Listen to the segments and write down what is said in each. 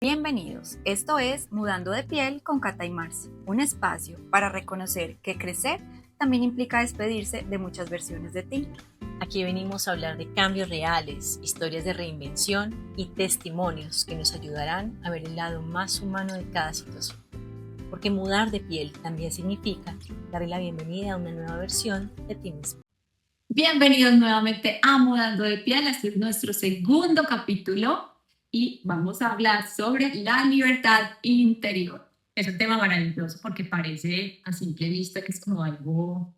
Bienvenidos, esto es Mudando de Piel con Cata y Marce, un espacio para reconocer que crecer también implica despedirse de muchas versiones de ti. Aquí venimos a hablar de cambios reales, historias de reinvención y testimonios que nos ayudarán a ver el lado más humano de cada situación. Porque mudar de piel también significa darle la bienvenida a una nueva versión de ti mismo. Bienvenidos nuevamente a Mudando de Piel. Este es nuestro segundo capítulo y vamos a hablar sobre la libertad interior. Es un tema maravilloso porque parece a simple vista que es como algo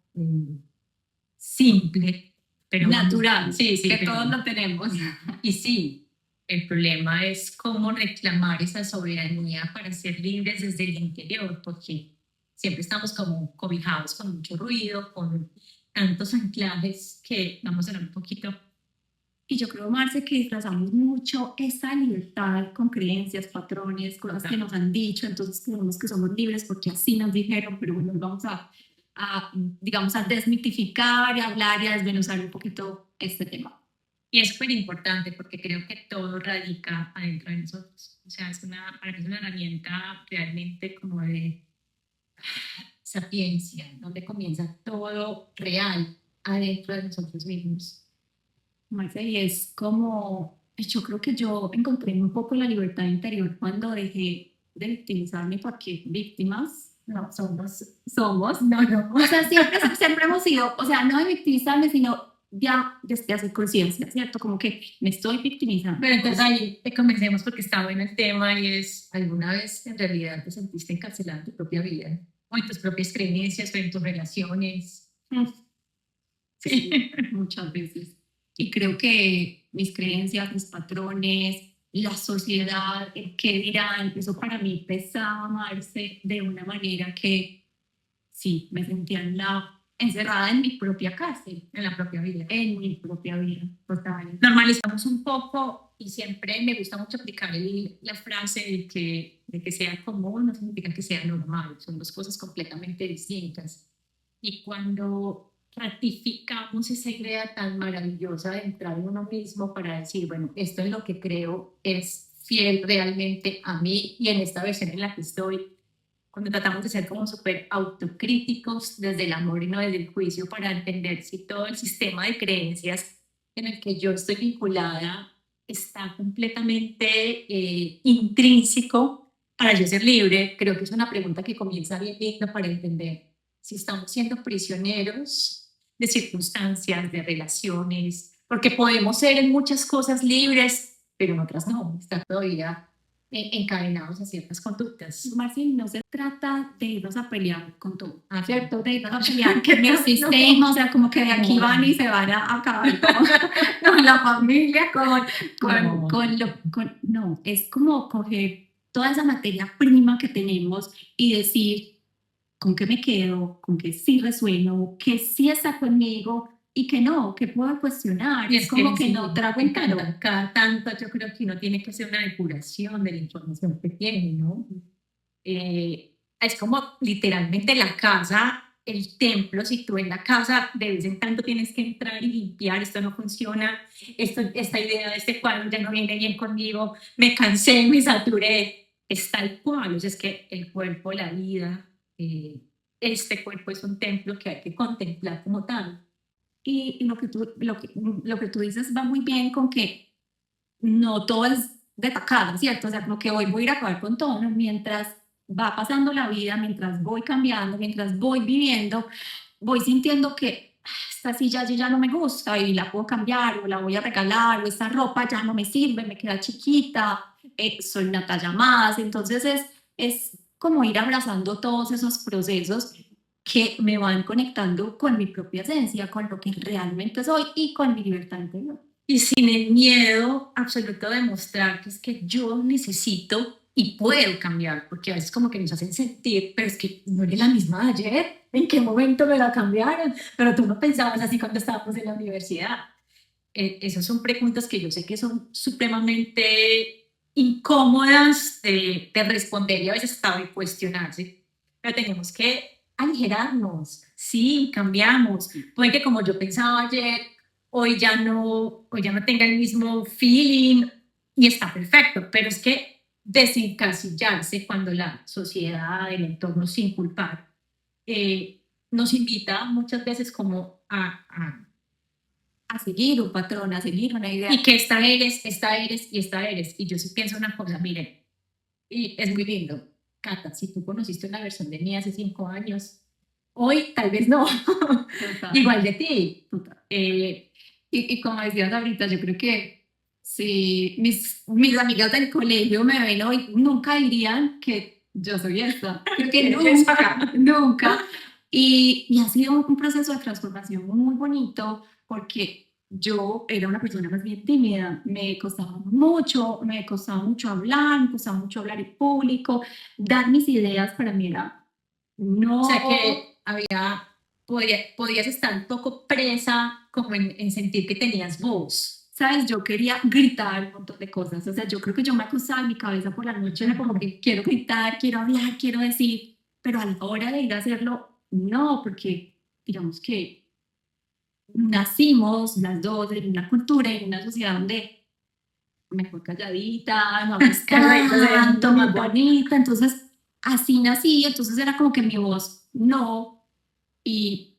simple, pero natural, sí, que pero todos lo tenemos. Y sí, el problema es cómo reclamar esa soberanía para ser libres desde el interior, porque siempre estamos como cobijados con mucho ruido, con tantos anclajes que vamos a hablar un poquito. Y yo creo, Marce, que disfrazamos mucho esa libertad con creencias, patrones, cosas que nos han dicho, entonces creemos que somos libres porque así nos dijeron, pero bueno, vamos digamos, a desmitificar, a hablar y a desmenuzar un poquito este tema. Y es súper importante porque creo que todo radica adentro de nosotros. O sea, para mí es una herramienta realmente como de sapiencia, donde comienza todo real adentro de nosotros mismos. Marce, y es como, yo creo que yo encontré un poco la libertad interior cuando dejé de victimizarme, porque víctimas no somos, no. O sea, siempre hemos sido, o sea, no de victimizarme, sino ya desde hacer conciencia, ¿cierto? Como que me estoy victimizando. Pero entonces ahí te comencemos porque está bueno el tema y es, ¿alguna vez en realidad te sentiste encarcelada en tu propia vida? O en tus propias creencias o en tus relaciones? Sí, muchas veces. Y creo que mis creencias, mis patrones, la sociedad, el qué dirán, eso para mí pesaba, Marce, de una manera que sí, me sentía encerrada en mi propia cárcel, en la propia vida, en mi propia vida, total. Normalizamos un poco y siempre me gusta mucho aplicar la frase de que sea común no significa que sea normal, son dos cosas completamente distintas. Y cuando ratificamos esa idea tan maravillosa de entrar en uno mismo para decir, bueno, esto es lo que creo, es fiel realmente a mí y en esta versión en la que estoy, cuando tratamos de ser como súper autocríticos desde el amor y no desde el juicio para entender si todo el sistema de creencias en el que yo estoy vinculada está completamente intrínseco para yo ser libre, creo que es una pregunta que comienza bien linda para entender si estamos siendo prisioneros de circunstancias, de relaciones, porque podemos ser en muchas cosas libres, pero en otras no, está todavía encadenados a ciertas conductas. Marcin, no se trata de irnos a pelear con todo, ¿cierto? De irnos a pelear que mi sistema, o sea, como que de aquí van y se van a acabar con la familia, no, es como coger toda esa materia prima que tenemos y decir, ¿con qué me quedo? ¿Con qué sí resueno? ¿Qué sí está conmigo? Y que no, que puedo cuestionar. Y es como que no trago en claro. Cada tanto yo creo que uno tiene que hacer una depuración de la información que tiene, ¿no? Es como literalmente la casa, el templo. Si tú en la casa de vez en cuando tienes que entrar y limpiar, esto no funciona, esta idea de este cuadro ya no viene bien conmigo, me cansé, me saturé, es tal cual. O sea, es que el cuerpo, la vida, este cuerpo es un templo que hay que contemplar como tal. Y lo que tú dices va muy bien con que no todo es de tacada, ¿cierto? O sea, como que hoy voy a ir a acabar con todo, ¿no? Mientras va pasando la vida, mientras voy cambiando, mientras voy viviendo, voy sintiendo que esta silla ya no me gusta y la puedo cambiar o la voy a regalar o esta ropa ya no me sirve, me queda chiquita, soy una talla más. Entonces es como ir abrazando todos esos procesos que me van conectando con mi propia esencia, con lo que realmente soy y con mi libertad interior. Y sin el miedo absoluto de mostrar que es que yo necesito y puedo cambiar, porque a veces como que nos hacen sentir, pero es que no eres la misma de ayer, ¿en qué momento me la cambiaron? Pero tú no pensabas así cuando estábamos en la universidad. Esas son preguntas que yo sé que son supremamente incómodas de responder y a veces hasta de cuestionarse, pero tenemos que aligerarnos, sí, cambiamos. Puede que como yo pensaba ayer, hoy ya no tenga el mismo feeling y está perfecto, pero es que desencasillarse cuando la sociedad, el entorno, sin culpar, nos invita muchas veces como a seguir un patrón, a seguir una idea. Y que esta eres y esta eres. Y yo sí pienso una cosa, miren, y es muy lindo. Cata, si tú conociste una versión de mí hace 5 años, hoy tal vez no, igual de ti. Y como decías ahorita, yo creo que si mis amigas del colegio me ven hoy, nunca dirían que yo soy esta. Creo que nunca, nunca. Y ha sido un proceso de transformación muy bonito porque yo era una persona más bien tímida, me costaba mucho hablar, me costaba mucho hablar en público, dar mis ideas para mí era no. O sea que podías estar un poco presa como en sentir que tenías voz. ¿Sabes? Yo quería gritar un montón de cosas. O sea, yo creo que yo me acostaba en mi cabeza por la noche, era como que quiero gritar, quiero hablar, quiero decir, pero a la hora de ir a hacerlo, no, porque digamos que nacimos las dos en una cultura, en una sociedad donde mejor calladita, no hables tanto, más bonita. Entonces, así nací. Entonces era como que mi voz no. Y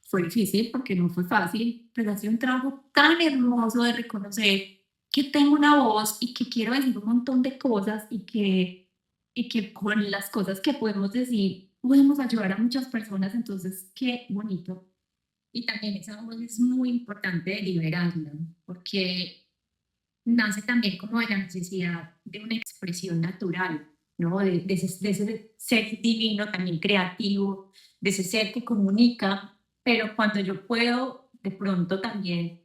fue difícil porque no fue fácil, pero ha sido un trabajo tan hermoso de reconocer que tengo una voz y que quiero decir un montón de cosas y que con las cosas que podemos decir podemos ayudar a muchas personas. Entonces, qué bonito. Y también esa voz es muy importante de liberarla, porque nace también como de la necesidad de una expresión natural, ¿no? De ese ser divino, también creativo, de ese ser que comunica, pero cuando yo puedo de pronto también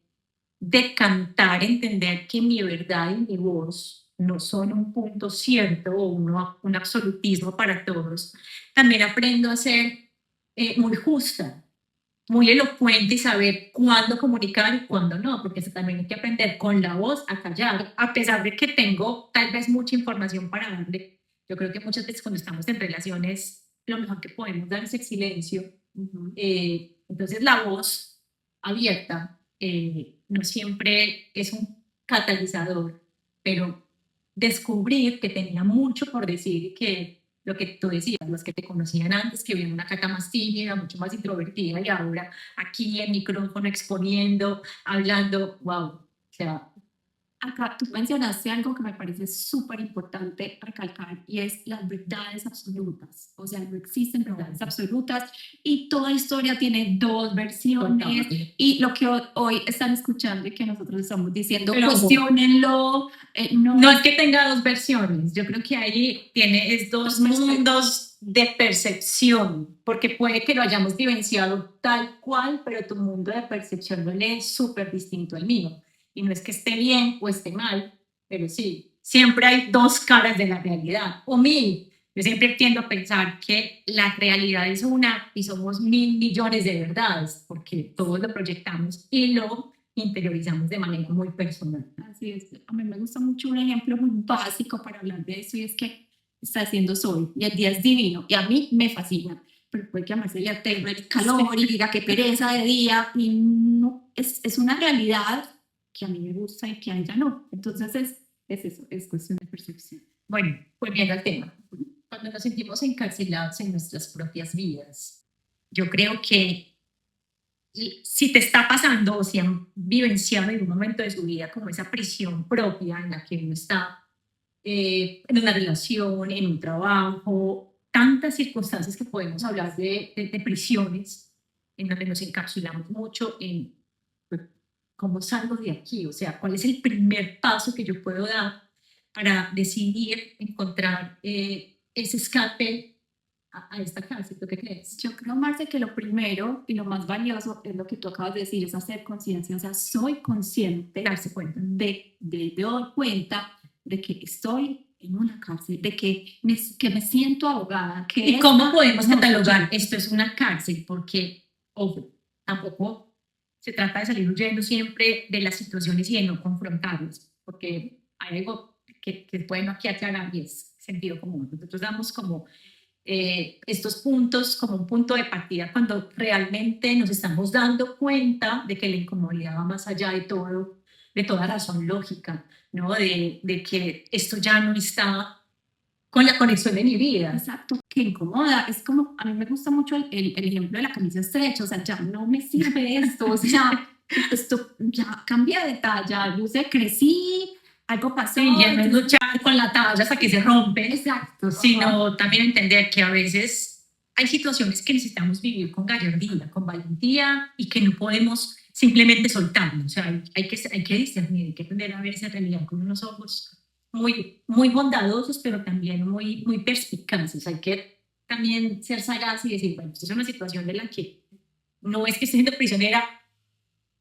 decantar, entender que mi verdad y mi voz no son un punto cierto o un absolutismo para todos, también aprendo a ser muy justa, muy elocuente y saber cuándo comunicar y cuándo no, porque eso también hay que aprender con la voz a callar, a pesar de que tengo tal vez mucha información para darle. Yo creo que muchas veces cuando estamos en relaciones, lo mejor que podemos dar es el silencio. Entonces la voz abierta no siempre es un catalizador, pero descubrir que tenía mucho por decir y que lo que tú decías, los que te conocían antes, que vieron una Cata más tímida, mucho más introvertida, y ahora aquí en micrófono exponiendo, hablando, wow. O sea, acá tú mencionaste algo que me parece súper importante recalcar y es las verdades absolutas. O sea, no existen verdades absolutas y toda historia tiene dos versiones. Y lo que hoy están escuchando y que nosotros estamos diciendo, pero cuestionenlo. No es que tenga dos versiones, yo creo que ahí es dos mundos de percepción, porque puede que lo hayamos vivenciado tal cual, pero tu mundo de percepción lo es súper distinto al mío. Y no es que esté bien o esté mal, pero sí, siempre hay dos caras de la realidad, o mil. Yo siempre tiendo a pensar que la realidad es una y somos 1.000 millones de verdades, porque todos lo proyectamos y lo interiorizamos de manera muy personal. Así es. A mí me gusta mucho un ejemplo muy básico para hablar de eso y es que está haciendo sol y el día es divino y a mí me fascina, pero puede que a Marcela le tenga el calor y diga qué pereza de día y no, es una realidad que a mí me gusta y que a ella no. Entonces es eso, es cuestión de percepción. Bueno, pues viendo al tema, cuando nos sentimos encarcelados en nuestras propias vidas, yo creo que si te está pasando o si han vivenciado en un momento de su vida como esa prisión propia en la que uno está en una relación, en un trabajo, tantas circunstancias que podemos hablar de prisiones en donde nos encapsulamos mucho en pues, cómo salgo de aquí, o sea, cuál es el primer paso que yo puedo dar para decidir encontrar ese escape a esta cárcel. ¿Tú qué crees? Yo creo, Marce, que lo primero y lo más valioso es lo que tú acabas de decir, es hacer conciencia. O sea, soy consciente, darse cuenta, de dar cuenta de que estoy en una cárcel, de que me siento ahogada. ¿Y cómo podemos catalogar esto es una cárcel? Porque, ojo, tampoco se trata de salir huyendo siempre de las situaciones y de no confrontarlas, porque hay algo que es bueno aquí aclarar y es sentido común. Nosotros damos como estos puntos como un punto de partida cuando realmente nos estamos dando cuenta de que la incomodidad va más allá de todo de toda razón lógica, ¿no? De que esto ya no está con la conexión de mi vida. Exacto, que incomoda. Es como, a mí me gusta mucho el ejemplo de la camisa estrecha, o sea, ya no me sirve esto, o sea, esto ya cambia de talla, yo sé, crecí, algo pasó. Sí, ya no es luchar con la talla hasta que se rompe. Exacto. Sino también entender que a veces hay situaciones que necesitamos vivir con gallardía, con valentía y que no podemos simplemente soltarnos. O sea, hay que discernir, hay que aprender a ver esa realidad con unos ojos muy bondadosos, pero también muy perspicaces. Hay que también ser sagaz y decir, bueno, esto es una situación de la que no es que esté siendo prisionera.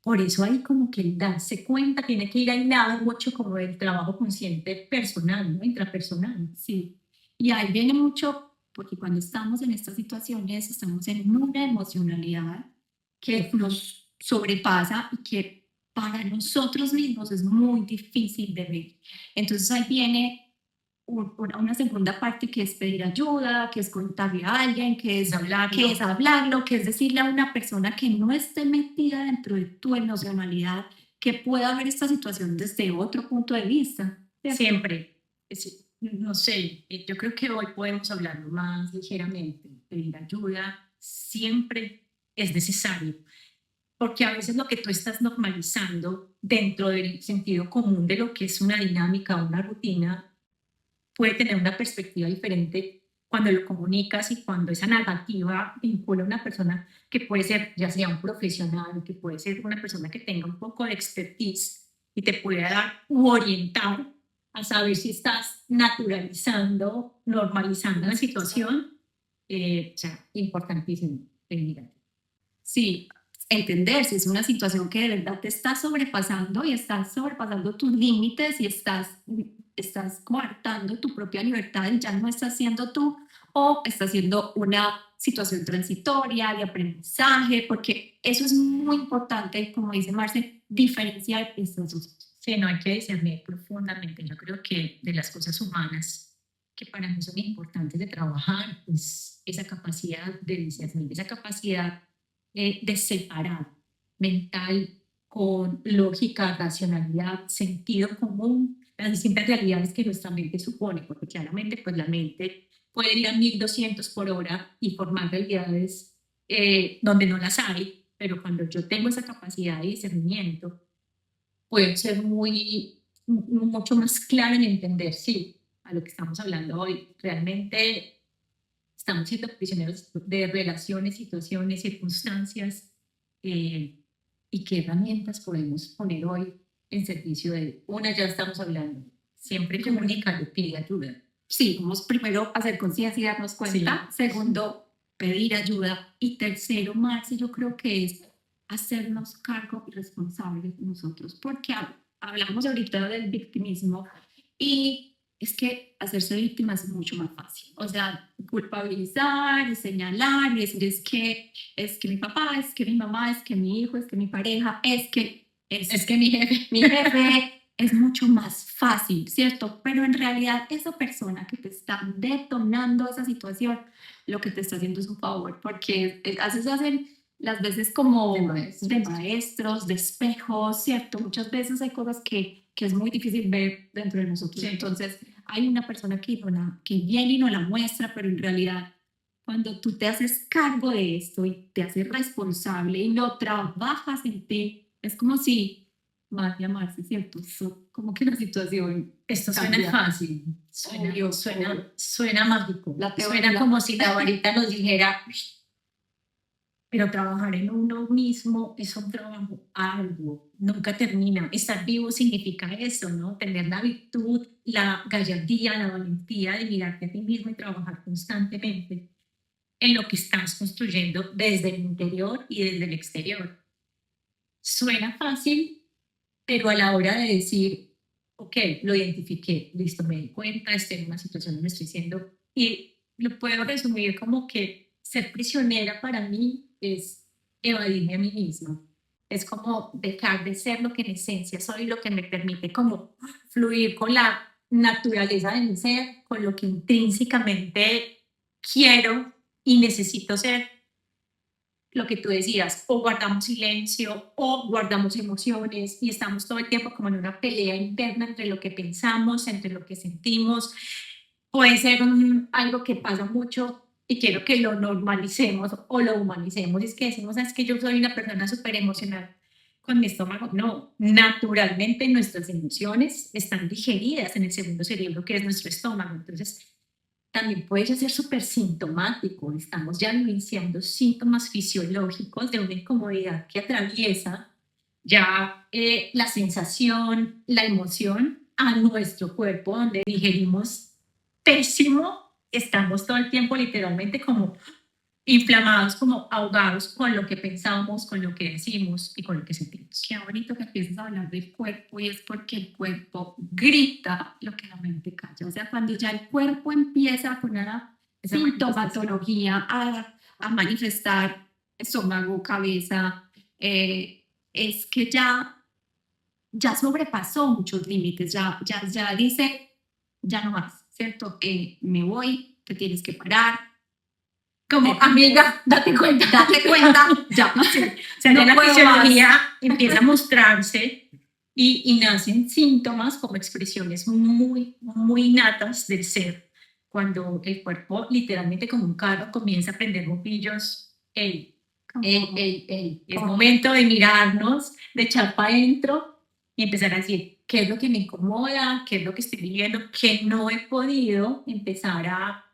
Por eso hay como que el darse cuenta tiene que ir al lado mucho como del trabajo consciente personal, ¿no? Intrapersonal. Sí. Y ahí viene mucho, porque cuando estamos en estas situaciones, estamos en una emocionalidad que nos sobrepasa y que para nosotros mismos es muy difícil de ver. Entonces ahí viene una segunda parte que es pedir ayuda, que es contarle a alguien, que es hablarlo, que es decirle a una persona que no esté metida dentro de tu emocionalidad, que pueda ver esta situación desde otro punto de vista. ¿Cierto? Siempre. No sé, yo creo que hoy podemos hablarlo más ligeramente. Pedir ayuda siempre es necesario, porque a veces lo que tú estás normalizando dentro del sentido común de lo que es una dinámica, una rutina, puede tener una perspectiva diferente cuando lo comunicas y cuando esa narrativa vincula a una persona que puede ser ya sea un profesional, que puede ser una persona que tenga un poco de expertise y te puede dar u orientar a saber si estás naturalizando, normalizando la situación. O sea, importantísimo. Sí, entender si es una situación que de verdad te está sobrepasando y estás sobrepasando tus límites y estás coartando tu propia libertad y ya no estás siendo tú, o estás siendo una situación transitoria de aprendizaje, porque eso es muy importante, como dice Marce, diferenciar estos dos. Sí, no hay que discernir profundamente. Yo creo que de las cosas humanas que para mí son importantes de trabajar es esa capacidad de discernir, esa capacidad de separar mental con lógica, racionalidad, sentido común, las distintas realidades que nuestra mente supone, porque claramente pues la mente puede ir a 1200 por hora y formar realidades donde no las hay, pero cuando yo tengo esa capacidad de discernimiento, puedo ser mucho más clara en entender, sí, a lo que estamos hablando hoy. Realmente estamos siendo prisioneros de relaciones, situaciones, circunstancias, y qué herramientas podemos poner hoy en servicio de una. Ya estamos hablando, siempre comunicando, pide ayuda. Sí, vamos primero a hacer conciencia y darnos cuenta. Sí. Segundo, pedir ayuda. Y tercero, Marci, yo creo que es hacernos cargo y responsables nosotros, porque hablamos ahorita del victimismo y es que hacerse víctima es mucho más fácil. O sea, culpabilizar, señalar y decir es que mi papá, es que mi mamá, es que mi hijo, es que mi pareja, es que mi jefe, es mucho más fácil, ¿cierto? Pero en realidad esa persona que te está detonando esa situación, lo que te está haciendo es un favor, porque haces hacen las veces como de maestros, de espejos, ¿cierto? Muchas veces hay cosas que es muy difícil ver dentro de nosotros. Sí. Entonces, hay una persona que viene y nos la muestra, pero en realidad, cuando tú te haces cargo de esto y te haces responsable y lo trabajas en ti, es como si más llamarse, ¿cierto? Como que la situación. Esto suena fácil, suena mágico, suena como si la varita nos dijera, pero trabajar en uno mismo es un trabajo arduo, nunca termina. Estar vivo significa eso, ¿no? Tener la virtud, la gallardía, la valentía de mirarte a ti mismo y trabajar constantemente en lo que estás construyendo desde el interior y desde el exterior. Suena fácil, pero a la hora de decir, ok, lo identifiqué, listo, me di cuenta, estoy en una situación donde estoy siendo, y lo puedo resumir como que ser prisionera para mí es evadirme a mí misma. Es como dejar de ser lo que en esencia soy, lo que me permite como fluir con la naturaleza de mi ser, con lo que intrínsecamente quiero y necesito ser. lo que tú decías, o guardamos silencio o guardamos emociones y estamos todo el tiempo como en una pelea interna entre lo que pensamos, entre lo que sentimos. Puede ser algo que pasa mucho y quiero que lo normalicemos o lo humanicemos. Es que decimos, "Ah, es que yo soy una persona súper emocional con mi estómago". No, naturalmente nuestras emociones están digeridas en el segundo cerebro, que es nuestro estómago. Entonces, también puede ya ser súper sintomático. Estamos ya evidenciando síntomas fisiológicos de una incomodidad que atraviesa ya la sensación, la emoción a nuestro cuerpo, donde digerimos pésimo, estamos todo el tiempo literalmente como inflamados, como ahogados con lo que pensamos, con lo que decimos y con lo que sentimos. Qué bonito que empieces a hablar del cuerpo y es porque el cuerpo grita lo que la mente calla. O sea, cuando ya el cuerpo empieza con una sintomatología a manifestar estómago, cabeza, es que ya sobrepasó muchos límites, ya dice, ya no más, ¿cierto? Me voy, te tienes que parar. Como amiga, date cuenta, ya. Sí. O sea, No ya la puedo fisiología empieza a mostrarse y nacen síntomas como expresiones muy, muy innatas del ser. Cuando el cuerpo, literalmente como un carro, comienza a prender bombillos, es momento de mirarnos, de echar para adentro y empezar a decir qué es lo que me incomoda, qué es lo que estoy viviendo, que no he podido empezar a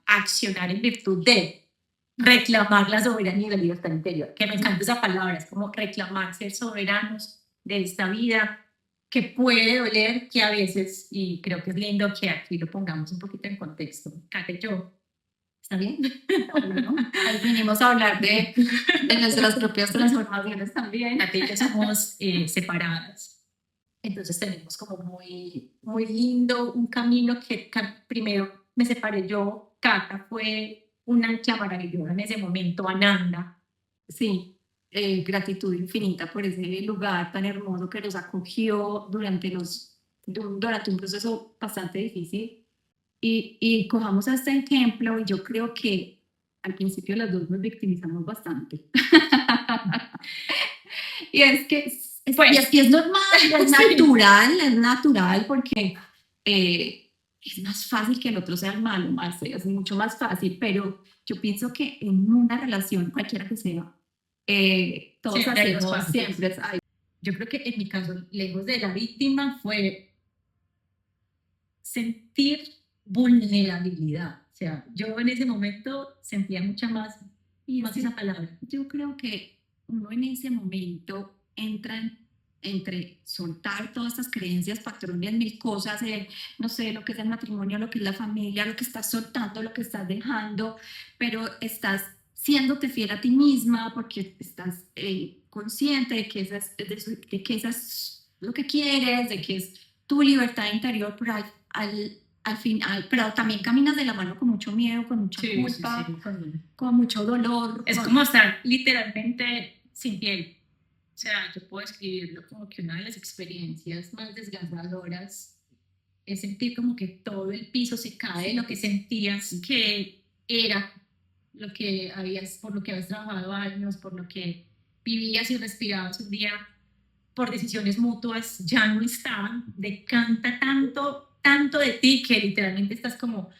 accionar en virtud de reclamar la soberanía y la libertad interior, que me encanta esa palabra, es como reclamar ser soberanos de esta vida, que puede doler, que a veces, y creo que es lindo que aquí lo pongamos un poquito en contexto, Kate y yo, ¿está bien? Bueno, ahí vinimos a hablar de nuestras propias transformaciones también. Kate y yo somos separadas, entonces tenemos como muy, muy lindo un camino que primero me separé yo, Cata fue una ancla maravillosa en ese momento, Ananda. Sí, gratitud infinita por ese lugar tan hermoso que nos acogió durante un proceso bastante difícil. Y cojamos a este ejemplo, y yo creo que al principio las dos nos victimizamos bastante. Y es que y es normal, es natural, es natural porque es más fácil que el otro sea el malo, Marce, es mucho más fácil, pero yo pienso que en una relación, cualquiera que sea, todos Siempre hay dos hacemos, partes. siempre hay. Yo creo que en mi caso, lejos de la víctima, fue sentir vulnerabilidad. O sea, yo en ese momento sentía mucha más esa palabra. Yo creo que uno en ese momento entra entre soltar todas estas creencias, patrones, mil cosas, no sé, lo que es el matrimonio, lo que es la familia, lo que estás soltando, lo que estás dejando, pero estás siéndote fiel a ti misma porque estás consciente de que esa es lo que quieres, de que es tu libertad interior, pero al final, pero también caminas de la mano con mucho miedo, con mucha culpa, con mucho dolor. Es como estar literalmente sin piel. O sea, yo puedo escribirlo como que una de las experiencias más desgarradoras es sentir como que todo el piso se cae, lo que sentías que era lo que por lo que habías trabajado años, por lo que vivías y respirabas un día, por decisiones mutuas, ya no estaban. Decanta tanto de ti que literalmente estás como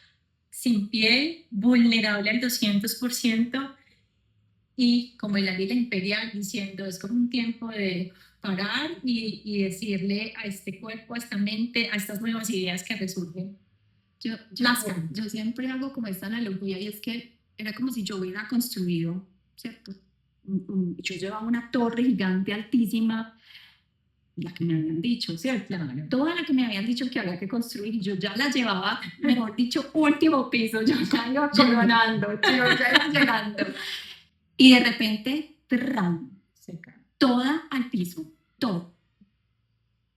sin piel, vulnerable al 200%. Y como el águila imperial diciendo, es como un tiempo de parar y decirle a este cuerpo, a esta mente, a estas nuevas ideas que resurgen. Yo siempre hago como esta analogía, y es que era como si yo hubiera construido, ¿cierto? Yo llevaba una torre gigante, altísima, la que me habían dicho, ¿cierto? Claro. Toda la que me habían dicho que había que construir, yo ya la llevaba, mejor dicho, último piso, yo ya iba coronando, yo ya iba llegando. Y de repente, toda al piso, todo.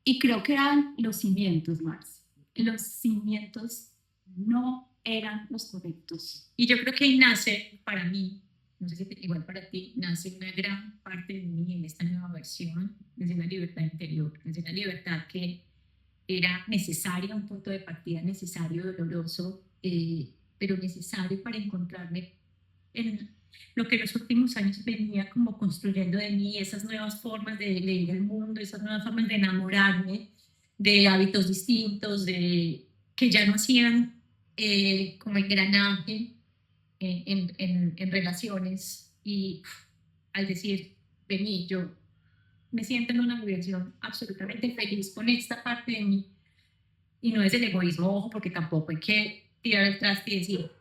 Y creo que eran los cimientos, Mars. Los cimientos no eran los correctos. Y yo creo que ahí nace, para mí, no sé si igual para ti, nace una gran parte de mí en esta nueva versión, desde una libertad interior, desde una libertad que era necesaria, un punto de partida necesario, doloroso, pero necesario para encontrarme en lo que en los últimos años venía como construyendo de mí, esas nuevas formas de leer el mundo, esas nuevas formas de enamorarme, de hábitos distintos, que ya no hacían como engranaje en relaciones. Y al decir, vení, yo me siento en una vibración absolutamente feliz con esta parte de mí, y no es el egoísmo, ojo, porque tampoco hay que tirar el traste y decir,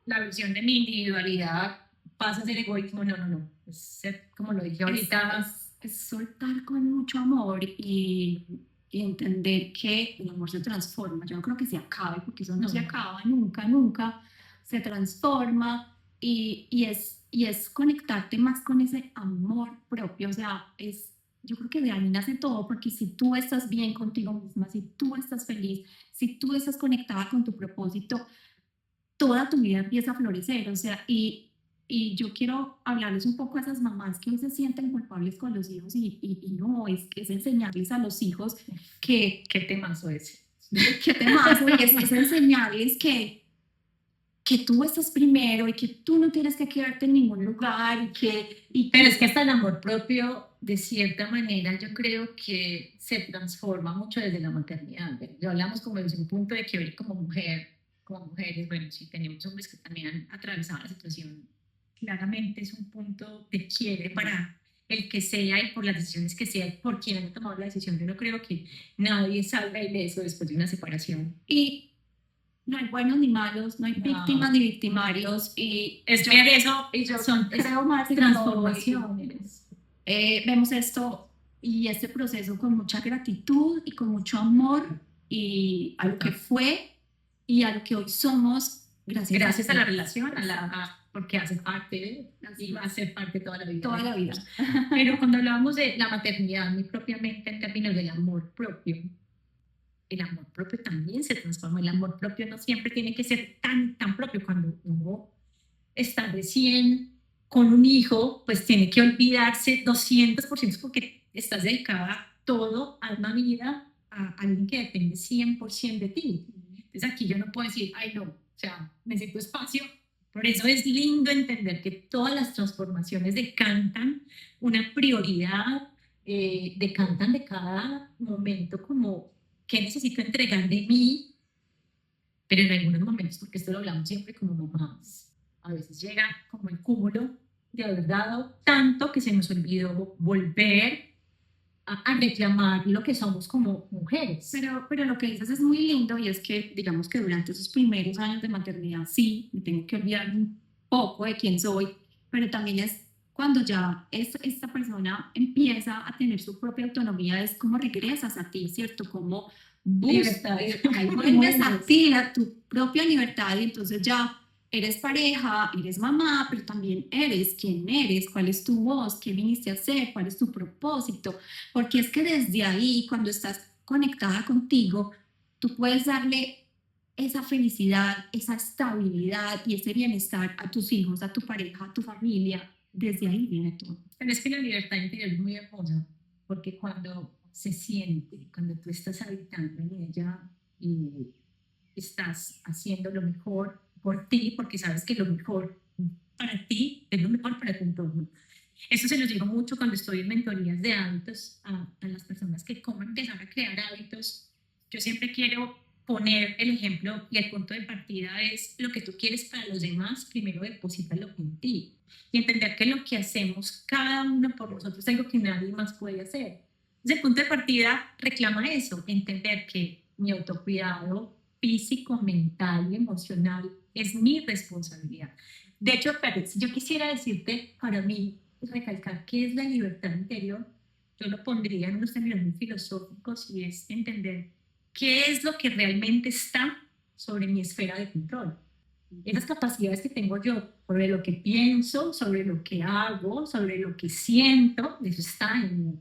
la versión de mi individualidad pasa a ser egoísmo. No, no, no. Es ser, como lo dije ahorita, Es soltar con mucho amor y entender que el amor se transforma. Yo no creo que se acabe, porque eso no, No. se acaba nunca, nunca. Se transforma y es conectarte más con ese amor propio. O sea, yo creo que de ahí nace todo, porque si tú estás bien contigo misma, si tú estás feliz, si tú estás conectada con tu propósito, toda tu vida empieza a florecer. O sea, y yo quiero hablarles un poco a esas mamás que hoy se sienten culpables con los hijos y no, es enseñarles a los hijos que, qué temazo es. que te más, es enseñarles que tú estás primero y que tú no tienes que quedarte en ningún lugar Pero es que hasta el amor propio, de cierta manera, yo creo que se transforma mucho desde la maternidad. Lo hablamos como desde un punto de que ver como mujer, como mujeres, bueno, sí tenemos hombres que también han atravesado la situación, claramente es un punto de quiebre para el que sea y por las decisiones que sea, por quien haya tomado la decisión. Yo no creo que nadie salga ileso después de una separación. Y no hay buenos ni malos, no hay víctimas ni victimarios. Y es ver eso, y son creo más en transformaciones. Vemos esto y este proceso con mucha gratitud y con mucho amor y a lo que fue y a lo que hoy somos, gracias a la relación, porque hace parte y va a ser parte toda la vida. Toda la vida. Pero cuando hablábamos de la maternidad, muy propiamente en términos del amor propio, el amor propio también se transforma. El amor propio no siempre tiene que ser tan propio. Cuando uno está recién con un hijo, pues tiene que olvidarse 200% porque estás dedicada todo, alma, vida, a alguien que depende 100% de ti. Entonces aquí yo no puedo decir, ay no, o sea, necesito espacio. Por eso es lindo entender que todas las transformaciones decantan una prioridad, decantan de cada momento como qué necesito entregar de mí, pero en algunos momentos, porque esto lo hablamos siempre como mamás, a veces llega como el cúmulo de haber dado tanto que se nos olvidó volver a reclamar lo que somos como mujeres. Pero lo que dices es muy lindo, y es que digamos que durante esos primeros años de maternidad sí, me tengo que olvidar un poco de quién soy, pero también es cuando ya esta persona empieza a tener su propia autonomía, es como regresas a ti, ¿cierto? Como vuelves a ti, a tu propia libertad, y entonces ya eres pareja, eres mamá, pero también eres quién eres, cuál es tu voz, qué viniste a hacer, cuál es tu propósito, porque es que desde ahí, cuando estás conectada contigo, tú puedes darle esa felicidad, esa estabilidad y ese bienestar a tus hijos, a tu pareja, a tu familia. Desde ahí viene todo. Pero es que la libertad interior es muy hermosa, porque cuando se siente, cuando tú estás habitando en ella y estás haciendo lo mejor por ti, porque sabes que lo mejor para ti es lo mejor para tu entorno. Eso se los digo mucho cuando estoy en mentorías de hábitos a las personas que cómo empezar a crear hábitos. Yo siempre quiero poner el ejemplo y el punto de partida es lo que tú quieres para los demás, primero deposítalo en ti y entender que lo que hacemos cada uno por nosotros es algo que nadie más puede hacer. Desde el punto de partida reclama eso, entender que mi autocuidado físico, mental y emocional es mi responsabilidad. De hecho, Pérez, yo quisiera decirte, para mí, recalcar qué es la libertad interior. Yo lo pondría en unos términos muy filosóficos y es entender qué es lo que realmente está sobre mi esfera de control. Esas capacidades que tengo yo sobre lo que pienso, sobre lo que hago, sobre lo que siento, eso está en mí.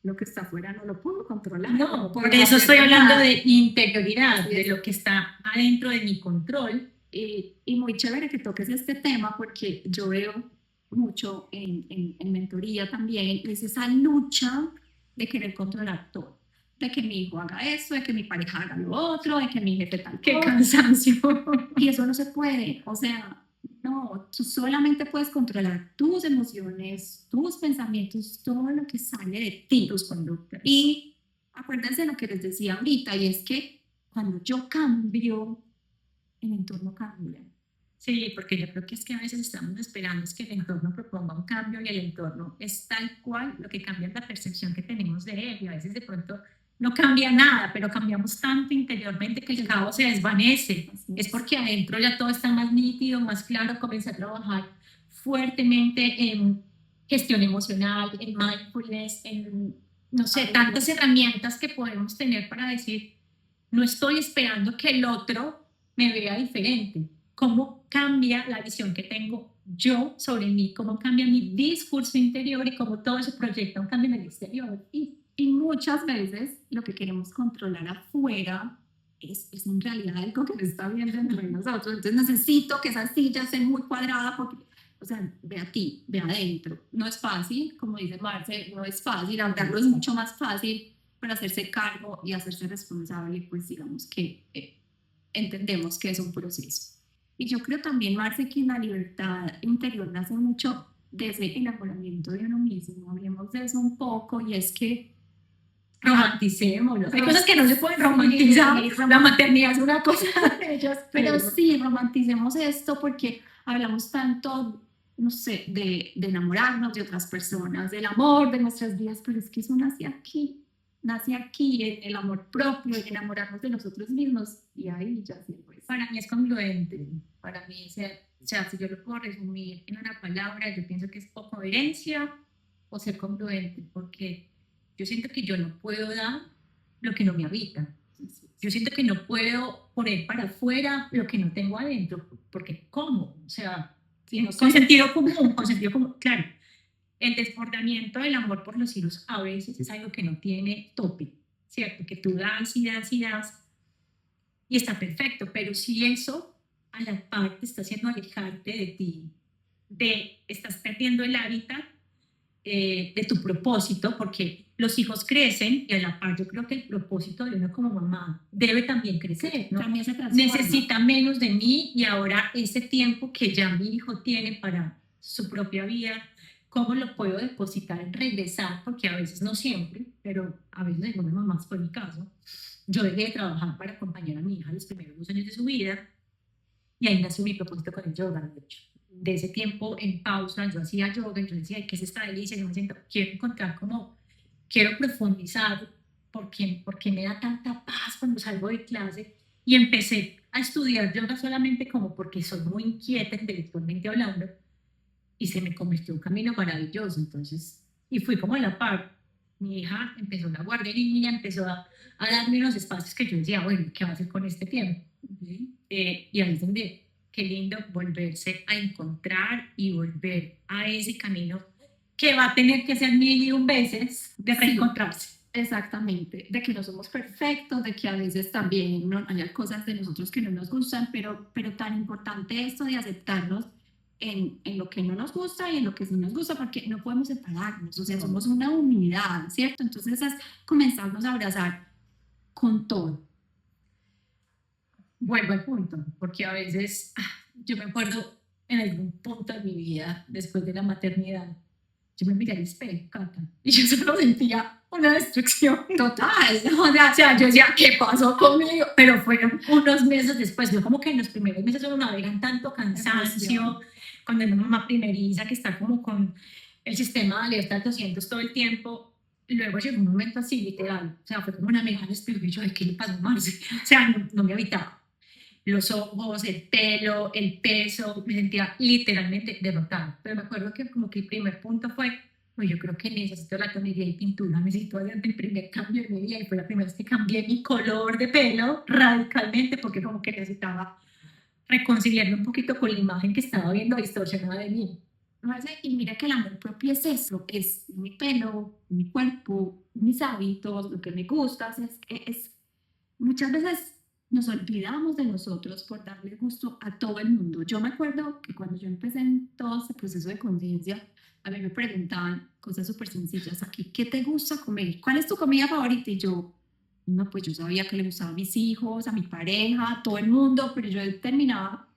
Lo que está afuera no lo puedo controlar. No, por eso estoy hablando de interioridad, de lo que está adentro de mi control. Y muy chévere que toques este tema, porque yo veo mucho en mentoría también, es esa lucha de querer controlar todo. De que mi hijo haga esto, de que mi pareja haga lo otro, de que mi jefe tal ¡Qué cosa. cansancio! Y eso no se puede, o sea, No, tú solamente puedes controlar tus emociones, tus pensamientos, todo lo que sale de ti. Tus conductas. Y acuérdense de lo que les decía ahorita, y es que cuando yo cambio, el entorno cambia. Sí, porque yo creo que es que a veces estamos esperando es que el entorno proponga un cambio y el entorno es tal cual, lo que cambia es la percepción que tenemos de él y a veces de pronto no cambia nada, pero cambiamos tanto interiormente que el caos se desvanece. Es porque adentro ya todo está más nítido, más claro, comencé a trabajar fuertemente en gestión emocional, en mindfulness, en, no sé, tantas herramientas que podemos tener para decir, no estoy esperando que el otro me vea diferente. ¿Cómo cambia la visión que tengo yo sobre mí? ¿Cómo cambia mi discurso interior y cómo todo eso proyecta un cambio en el exterior? Y muchas veces lo que queremos controlar afuera es en realidad algo que no está bien dentro de nosotros. Entonces necesito que esa silla esté muy cuadrada porque, o sea, ve a ti, ve adentro. No es fácil, como dice Marce, no es fácil. Hablarlo es mucho más fácil, para hacerse cargo y hacerse responsable, pues digamos que entendemos que es un proceso. Y yo creo también, Marce, que la libertad interior nace mucho desde el enamoramiento de uno mismo. Hablemos de eso un poco, y es que romanticémoslo. Hay cosas que no se pueden romantizar. La maternidad es una cosa de ellas, pero sí, romanticemos esto porque hablamos tanto, no sé, de enamorarnos de otras personas, del amor, de nuestras vidas, pero es que eso nace aquí, en el amor propio, en enamorarnos de nosotros mismos, y ahí ya sí, pues. Para mí es congruente. Para mí, o sea, si yo lo puedo resumir en una palabra, yo pienso que es o coherencia o ser congruente, porque yo siento que yo no puedo dar lo que no me habita. Yo siento que no puedo poner para afuera lo que no tengo adentro, porque ¿cómo? O sea, sí, no, con sentido común, claro. El desbordamiento del amor por los hijos a veces es algo que no tiene tope, ¿cierto? Que tú das y das y das y está perfecto, pero si eso a la par te está haciendo alejarte de ti, estás perdiendo el hábitat de tu propósito, porque los hijos crecen y a la par yo creo que el propósito de uno como mamá debe también crecer, ¿no? También se necesita menos de mí y ahora ese tiempo que ya mi hijo tiene para su propia vida, ¿cómo lo puedo depositar en regresar? Porque a veces no siempre, pero a veces algunas mamás, fue mi caso, yo dejé de trabajar para acompañar a mi hija los primeros 2 años de su vida y ahí nació mi propósito con el yoga, de hecho. De ese tiempo en pausa, yo hacía yoga y yo decía, ¿qué es esta delicia? Yo me siento, quiero encontrar quiero profundizar, porque me da tanta paz cuando salgo de clase. Y empecé a estudiar yoga solamente como porque soy muy inquieta intelectualmente hablando y se me convirtió en un camino maravilloso. Entonces, y fui como a la par. Mi hija empezó la guardería, empezó a darme unos espacios que yo decía, bueno, ¿qué va a hacer con este tiempo? Y ahí es donde, qué lindo volverse a encontrar y volver a ese camino que va a tener que hacer 1001 veces de reencontrarse. Sí, exactamente, de que no somos perfectos, de que a veces también hay cosas de nosotros que no nos gustan, pero tan importante esto de aceptarnos en lo que no nos gusta y en lo que sí nos gusta, porque no podemos separarnos, o sea, somos una unidad, ¿cierto? Entonces es comenzarnos a abrazar con todo. Vuelvo al punto, porque a veces yo me acuerdo en algún punto de mi vida, después de la maternidad, yo me miré al espejo, Cata, y yo solo sentía una destrucción total. O sea, yo decía, ¿qué pasó conmigo? Pero fueron unos meses después. Yo como que en los primeros meses uno navegan tanto cansancio, cuando es una mamá primeriza que está como con el sistema de alerta al 200 todo el tiempo. Luego llegó un momento así, literal. O sea, fue como una mega al espejo y yo, ¿qué le pasó a Marce? O sea, no me habitaba. Los ojos, el pelo, el peso, me sentía literalmente derrotada. Pero me acuerdo que como que el primer punto fue, pues yo creo que necesito la tonería y pintura, necesito hacer el primer cambio de mi vida y fue la primera vez que cambié mi color de pelo radicalmente porque como que necesitaba reconciliarme un poquito con la imagen que estaba viendo distorsionada de mí. Y mira que el amor propio es eso, es mi pelo, mi cuerpo, mis hábitos, lo que me gusta, es muchas veces nos olvidamos de nosotros por darle gusto a todo el mundo. Yo me acuerdo que cuando yo empecé en todo este proceso de conciencia, a mí me preguntaban cosas súper sencillas aquí, ¿qué te gusta comer? ¿Cuál es tu comida favorita? Y yo, no, pues yo sabía que le gustaba a mis hijos, a mi pareja, a todo el mundo, pero yo terminaba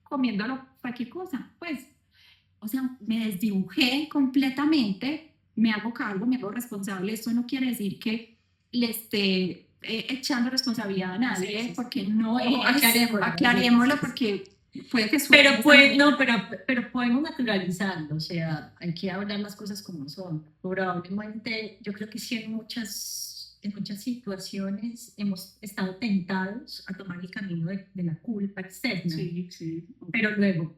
comiéndolo cualquier cosa, pues. O sea, me desdibujé completamente, me hago cargo, me hago responsable. Esto no quiere decir que le esté echando responsabilidad a nadie, Sí. porque no es. Aclarémoslo. Aclarémoslo Sí. porque puede que suene. Pero pues, no, pero podemos naturalizarlo, o sea, hay que hablar las cosas como son. Probablemente, yo creo que sí en muchas situaciones hemos estado tentados a tomar el camino de la culpa externa, Sí. pero luego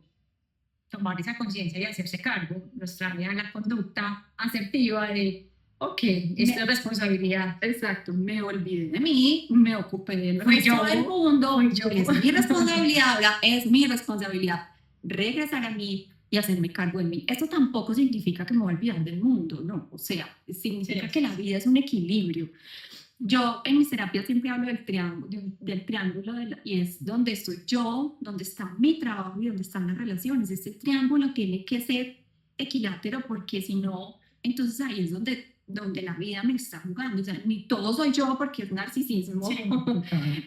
tomar esa conciencia y hacerse cargo, nuestra área de la conducta asertiva de, ok, esto es responsabilidad. Exacto, me olvidé de mí, me ocupé del Fui resto yo, del mundo, fui yo. es mi responsabilidad, ahora es mi responsabilidad regresar a mí y hacerme cargo de mí. Esto tampoco significa que me voy a olvidar del mundo, no, o sea, significa Sí. que la vida es un equilibrio. Yo en mis terapias siempre hablo del triángulo y es donde estoy yo, donde está mi trabajo y donde están las relaciones. Este triángulo tiene que ser equilátero porque si no, entonces ahí es donde la vida me está jugando. O sea, ni todo soy yo porque es narcisismo, Sí.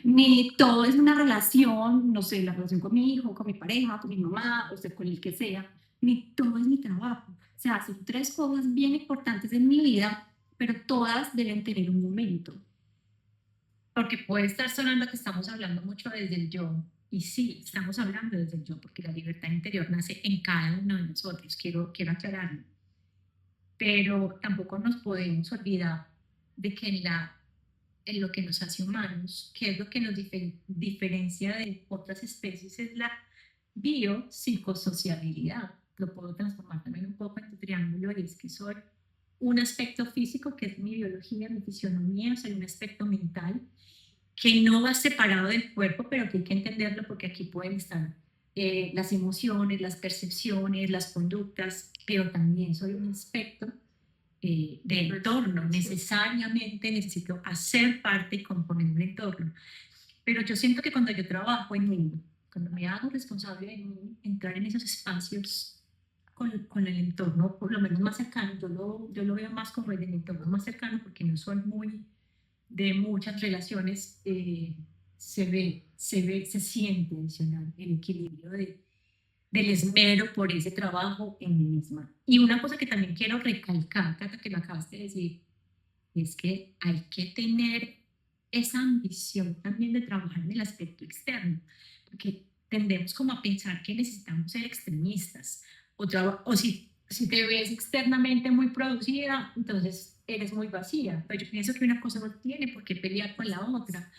ni todo es una relación, no sé, la relación con mi hijo, con mi pareja, con mi mamá, o sea, con el que sea, ni todo es mi trabajo. O sea, son tres cosas bien importantes en mi vida, pero todas deben tener un momento. Porque puede estar sonando que estamos hablando mucho desde el yo, y sí, estamos hablando desde el yo, porque la libertad interior nace en cada uno de nosotros, quiero aclararlo. Pero tampoco nos podemos olvidar de que en lo que nos hace humanos, que es lo que nos diferencia de otras especies, es la biopsicosociabilidad. Lo puedo transformar también un poco en tu triángulo, y es que soy un aspecto físico, que es mi biología, mi fisionomía, soy un aspecto mental, que no va separado del cuerpo, pero que hay que entenderlo porque aquí pueden estar las emociones, las percepciones, las conductas, pero también soy un aspecto del entorno. Necesariamente necesito hacer parte y componer un entorno. Pero yo siento que cuando yo trabajo en mí, cuando me hago responsable de mí, entrar en esos espacios con el entorno, por lo menos más cercano, yo lo veo más como el entorno más cercano, porque no soy muy de muchas relaciones, se siente adicional el equilibrio del esmero por ese trabajo en mí misma. Y una cosa que también quiero recalcar, Cata, que lo acabaste de decir, es que hay que tener esa ambición también de trabajar en el aspecto externo, porque tendemos como a pensar que necesitamos ser extremistas, o si te ves externamente muy producida, entonces eres muy vacía. Pero yo pienso que una cosa no tiene por qué pelear con la otra,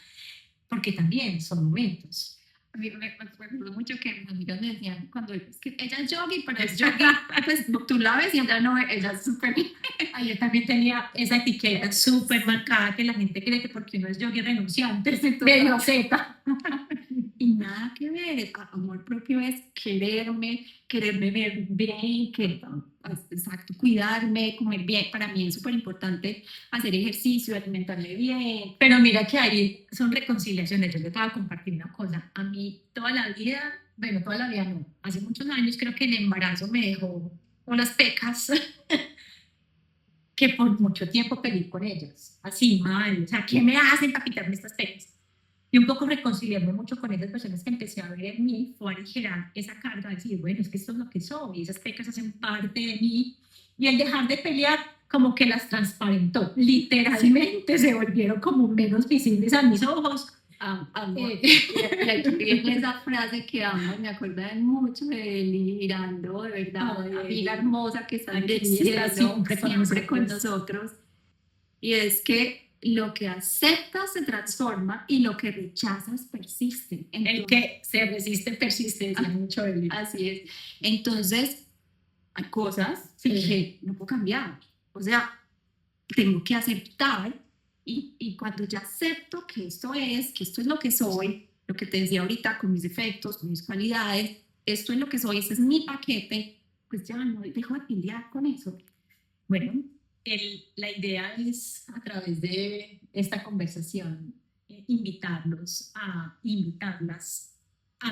porque también son momentos. A mí me acuerdo mucho que mis amigas me decían, cuando es que ella es yogi, pero es yogi, pues tú la ves y ella no, ella es súper. Yo también tenía esa etiqueta súper marcada, que la gente cree que porque uno es yogi renunciante, medio Z. Y nada que ver, amor propio es quererme ver bien, exacto, cuidarme, comer bien. Para mí es súper importante hacer ejercicio, alimentarme bien. Pero mira que ahí son reconciliaciones. Yo les voy a compartir una cosa. A mí toda la vida, bueno, toda la vida no, hace muchos años creo que el embarazo me dejó unas pecas que por mucho tiempo peleé con ellas. Así, mal, o sea, ¿qué me hacen para quitarme estas pecas? Y un poco reconciliarme mucho con esas personas que empecé a ver en mí, fue aligerar esa carga, de decir, bueno, es que esto es lo que soy, y esas pecas hacen parte de mí, y el dejar de pelear como que las transparentó, literalmente se volvieron como menos visibles a mis ojos. Y aquí viene esa frase que amo, me acuerdo mucho de Lili Girando, de verdad, de amiga hermosa que está siempre con nosotros. Y es que lo que aceptas se transforma y lo que rechazas persiste. Entonces, el que se resiste persiste, decía mucho Eli. Así es. Entonces, hay cosas que no puedo cambiar. O sea, tengo que aceptar y cuando ya acepto que esto es lo que soy, lo que te decía ahorita con mis defectos, con mis cualidades, esto es lo que soy, ese es mi paquete, pues ya no dejo de pelear con eso. Bueno, la idea es, a través de esta conversación, invitarlas a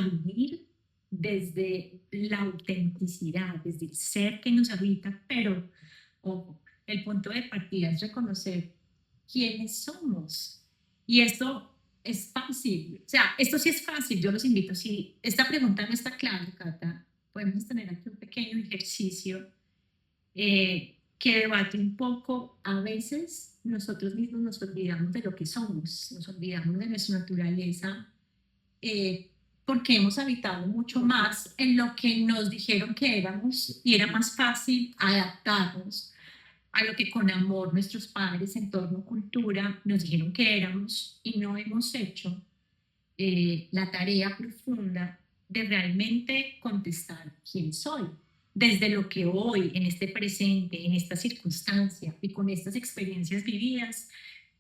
vivir desde la autenticidad, desde el ser que nos habita, pero ojo, el punto de partida es reconocer quiénes somos. Y esto es fácil. O sea, esto sí es fácil, yo los invito. Si esta pregunta no está clara, Cata, podemos tener aquí un pequeño ejercicio que debate un poco. A veces nosotros mismos nos olvidamos de lo que somos, nos olvidamos de nuestra naturaleza, porque hemos habitado mucho más en lo que nos dijeron que éramos y era más fácil adaptarnos a lo que con amor nuestros padres, entorno, cultura nos dijeron que éramos, y no hemos hecho la tarea profunda de realmente contestar quién soy, desde lo que hoy, en este presente, en esta circunstancia y con estas experiencias vividas,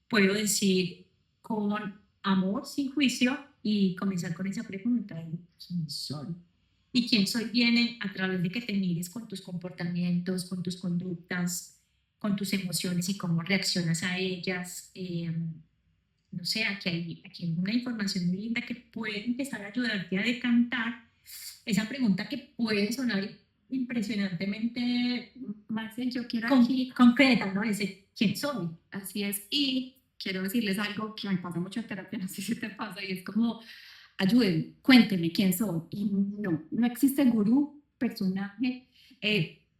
puedo decir con amor, sin juicio, y comenzar con esa pregunta de quién soy. Y quién soy viene a través de que te mires con tus comportamientos, con tus conductas, con tus emociones y cómo reaccionas a ellas. No sé, aquí hay una información muy linda que puede empezar a ayudarte a decantar esa pregunta que puede sonar impresionantemente, Marce, yo quiero aquí, concreta, ¿no? Ese quién soy. así es, y quiero decirles algo que me pasa mucho en terapia, no sé si te pasa, y es como, ayúdenme, cuéntenme quién soy. Y no existe gurú, personaje,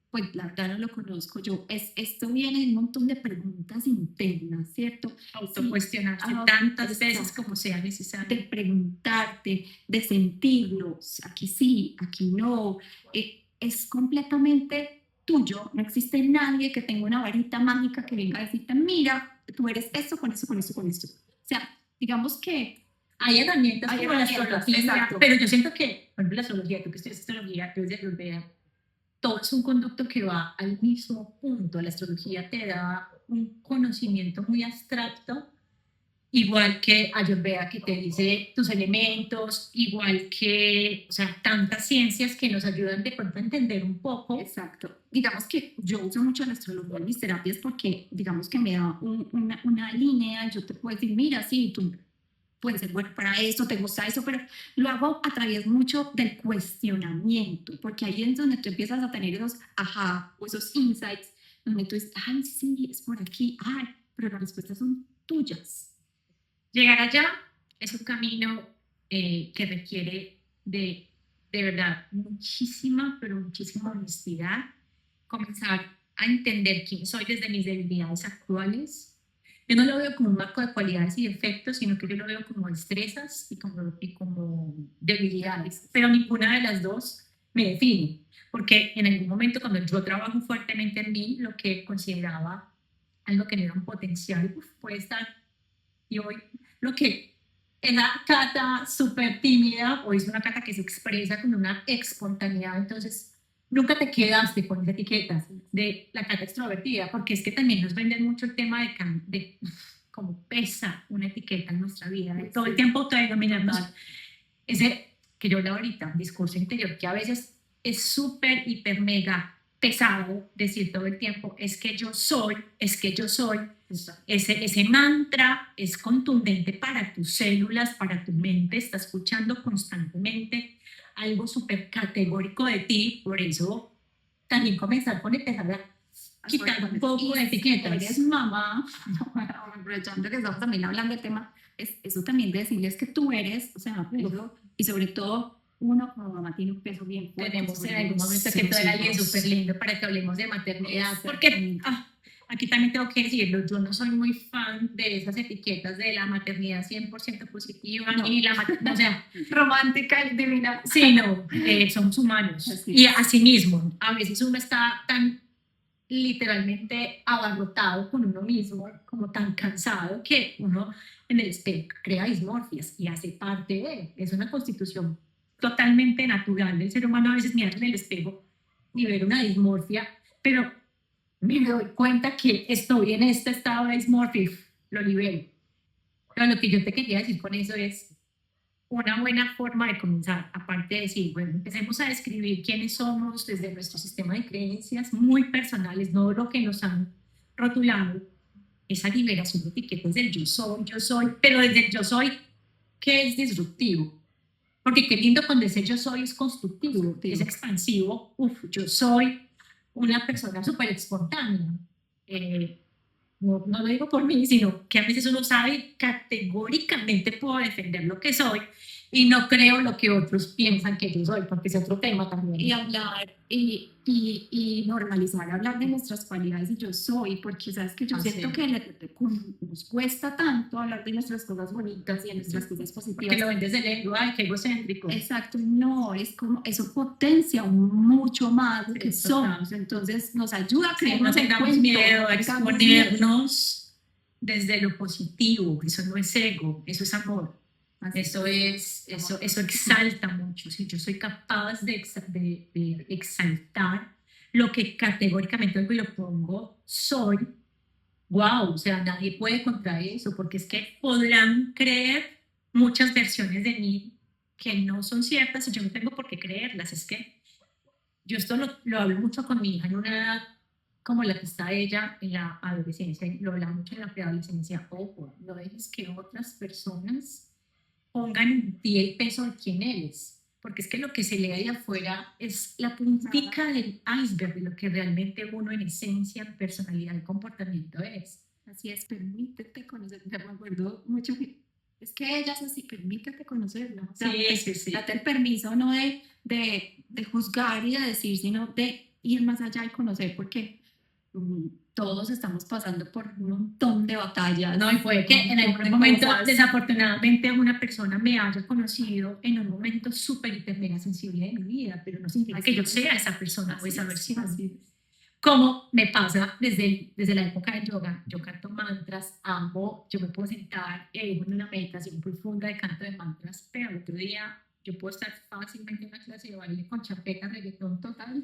pues la verdad no lo conozco yo. Esto viene de un montón de preguntas internas, ¿cierto? Autocuestionarse Sí, tantas veces exacto. como sea necesario. De preguntarte, de sentirlo, aquí sí, aquí no. Es completamente tuyo, no existe nadie que tenga una varita mágica que venga a decirte, mira, tú eres esto, con esto, con esto, con esto. O sea, digamos que hay herramientas como la astrología, exacto. pero yo siento que, por ejemplo, la astrología, tú que estudias astrología, tú desde Ayurveda, todo es un conducto que va al mismo punto. La astrología te da un conocimiento muy abstracto, igual que Ayurveda, que te dice tus elementos, igual que, o sea, tantas ciencias que nos ayudan de pronto a entender un poco. Exacto. Digamos que yo uso mucho la astrología en mis terapias porque, digamos que me da una línea, yo te puedo decir, mira, sí, tú puedes ser bueno para esto, te gusta eso, pero lo hago a través mucho del cuestionamiento, porque ahí es donde tú empiezas a tener esos ajá o esos insights, donde tú dices, ay, sí, es por aquí, ay, pero las respuestas son tuyas. Llegar allá es un camino que requiere de verdad muchísima, pero muchísima honestidad. Comenzar a entender quién soy desde mis debilidades actuales. Yo no lo veo como un marco de cualidades y defectos, sino que yo lo veo como destrezas y como debilidades. Pero ninguna de las dos me define, porque en algún momento cuando yo trabajo fuertemente en mí, lo que consideraba algo que no era un potencial, puede estar, y hoy lo que era Cata súper tímida, hoy es una Cata que se expresa con una espontaneidad. Entonces nunca te quedaste con esa etiqueta de la Cata extrovertida, porque es que también nos venden mucho el tema de cómo pesa una etiqueta en nuestra vida, de todo el tiempo autodenominarnos. Ese que yo leo ahorita, un discurso interior que a veces es súper, hiper, mega pesado decir todo el tiempo, es que yo soy, es que yo soy. Ese mantra es contundente para tus células, para tu mente, está escuchando constantemente algo súper categórico de ti. Por eso también comenzar con empezar a quitar un poco de etiquetas. Eres mamá, aprovechando que estamos también hablando del tema, es eso también de decirles que tú eres, o sea, y sobre todo uno como mamá tiene un peso bien fuerte. Tenemos en algún momento que tú eres alguien súper lindo para que hablemos de maternidad, porque aquí también tengo que decirlo, yo no soy muy fan de esas etiquetas de la maternidad 100% positiva, no. Ni la o sea, romántica y divina. Sí, no, somos humanos. Así y es. asimismo, a veces uno está tan literalmente abarrotado con uno mismo, como tan cansado, que uno en el espejo crea dismorfias y hace parte de, es una constitución totalmente natural del ser humano a veces mirar en el espejo y ver una dismorfia, pero me doy cuenta que estoy en este estado de dismorfia, lo libero. Pero lo que yo te quería decir con eso es una buena forma de comenzar, aparte de decir, bueno, empecemos a describir quiénes somos desde nuestro sistema de creencias muy personales, no lo que nos han rotulado, esa liberación de etiquetas del yo soy, pero desde el yo soy, que es disruptivo. Porque qué lindo cuando ese yo soy es constructivo, es expansivo. Yo soy una persona súper espontánea. no lo digo por mí, sino que a veces uno sabe y categóricamente puedo defender lo que soy y no creo lo que otros piensan que yo soy, porque es otro tema también. Y hablar y normalizar hablar de nuestras cualidades y yo soy, porque sabes que yo Así siento es. que nos cuesta tanto hablar de nuestras cosas bonitas y de nuestras cosas Porque positivas. lo ven desde el ego, ay, qué egocéntrico. Exacto, no, es como eso potencia mucho más lo que Sí, total. somos, entonces nos ayuda a Sí, no creernos el tengamos cuento, miedo a no tengamos miedo. exponernos desde lo positivo. Eso no es ego, eso es amor. Eso exalta mucho. Si yo soy capaz de exaltar lo que categóricamente hoy lo pongo, soy, wow, o sea, nadie puede contra eso, porque es que podrán creer muchas versiones de mí que no son ciertas y yo no tengo por qué creerlas. Es que yo esto lo hablo mucho con mi hija en una edad como la que está ella en la adolescencia, y lo hablaba mucho en la preadolescencia. Ojo, no dejes que otras personas pongan en ti el peso de quién eres, porque es que lo que se lee de afuera es la puntica del iceberg de lo que realmente uno en esencia, personalidad y comportamiento es. Así es, permítete conocer, me acuerdo mucho que es que ella es así, permítete conocerla, o sea, Sí. date el permiso no de juzgar y de decir, sino de ir más allá y conocer, porque todos estamos pasando por un montón de batallas. No, y puede que en algún momento, desafortunadamente, una persona me haya conocido en un momento súper, hiper, mega sensible de mi vida, pero no significa que yo sea esa persona o esa versión. Como me pasa desde la época del yoga, yo canto mantras, amo, yo me puedo sentar en una meditación profunda de canto de mantras, pero el otro día yo puedo estar fácilmente en una clase de baile con champeta, reggaetón total,